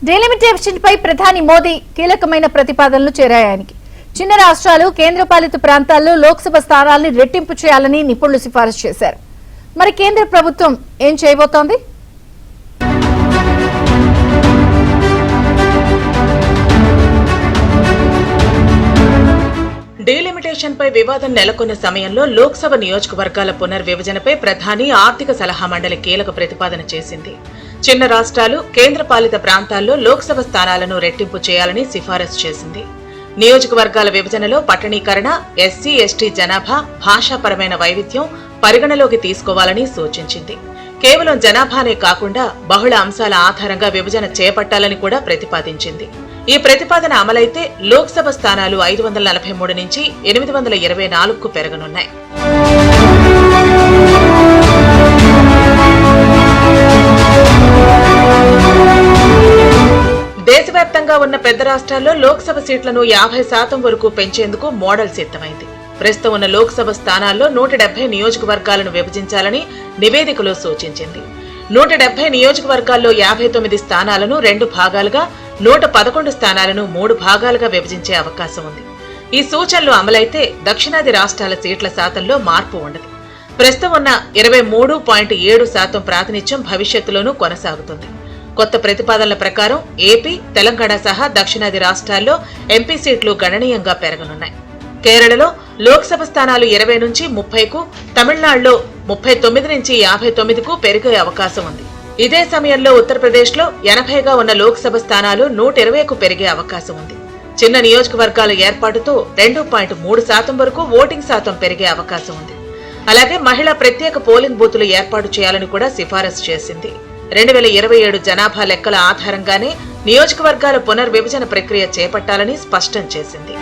డెలిమిటేషన్ పై ప్రధాని మోదీ కీలకమైన ప్రతిపాదనలు చేరాయానికి చిన్న రాష్ట్రాలు కేంద్రపాలిత ప్రాంతాల్లో లోక్సభ స్థానాలను రెట్టింపు చేయాలని నిపుణులు సిఫారసు చేశారు. మరి కేంద్ర ప్రభుత్వం ఏం చేయబోతోంది? డీలిమిటేషన్ పై వివాదం నెలకొన్న సమయంలో లోక్సభ నియోజకవర్గాల పునర్విభజనపై ప్రధాని ఆర్థిక సలహా మండలి కీలక ప్రతిపాదన చేసింది. చిన్న రాష్ట్రాలు కేంద్రపాలిత ప్రాంతాల్లో లోక్సభ స్థానాలను రెట్టింపు చేయాలని సిఫారసు చేసింది. నియోజకవర్గాల విభజనలో పట్టణీకరణ, ఎస్సీ ఎస్టీ జనాభా, భాషాపరమైన వైవిధ్యం పరిగణలోకి తీసుకోవాలని సూచించింది. కేవలం జనాభానే కాకుండా బహుళ అంశాల ఆధారంగా విభజన చేపట్టాలని కూడా ప్రతిపాదించింది. ఈ ప్రతిపాదన అమలైతే లోక్సభ స్థానాలు 543 నుంచి 824కు పెరగనున్నాయి. దేశవ్యాప్తంగా ఉన్న పెద్ద రాష్ట్రాల్లో లోక్సభ సీట్లను 50% వరకు పెంచేందుకు మోడల్ సిద్ధమైంది. ప్రస్తుతం ఉన్న లోక్సభ స్థానాల్లో 170 నియోజకవర్గాలను విభజించాలని నివేదికలో సూచించింది. 170 నియోజకవర్గాల్లో 59 స్థానాలను 2 భాగాలుగా, 111 స్థానాలను 3 భాగాలుగా విభజించే అవకాశం ఉంది. ఈ సూచనలు అమలైతే దక్షిణాది రాష్ట్రాల సీట్ల శాతంలో మార్పు ఉండదు. ప్రస్తుతం ఉన్న 23.7% ప్రాతినిధ్యం భవిష్యత్తులోనూ కొనసాగుతుంది. కొత్త ప్రతిపాదనల ప్రకారం ఏపీ, తెలంగాణ సహా దక్షిణాది రాష్ట్రాల్లో ఎంపీ సీట్లు గణనీయంగా పెరగనున్నాయి. కేరళలో లోక్సభ స్థానాలు 20 నుంచి 30కు, తమిళనాడులో 39 నుంచి 59కు పెరిగే అవకాశం ఉంది. ఇదే సమయంలో ఉత్తరప్రదేశ్లో 80గా ఉన్న లోక్సభ స్థానాలు 120కు పెరిగే అవకాశం ఉంది. చిన్న నియోజకవర్గాల ఏర్పాటుతో 2.3% వరకు ఓటింగ్ శాతం పెరిగే అవకాశం ఉంది. అలాగే మహిళా ప్రత్యేక పోలింగ్ బూతులు ఏర్పాటు చేయాలని కూడా సిఫారసు చేసింది. 2027 జనాభా లెక్కల ఆధారంగానే నియోజకవర్గాల పునర్విభజన ప్రక్రియ చేపట్టాలని స్పష్టం చేసింది.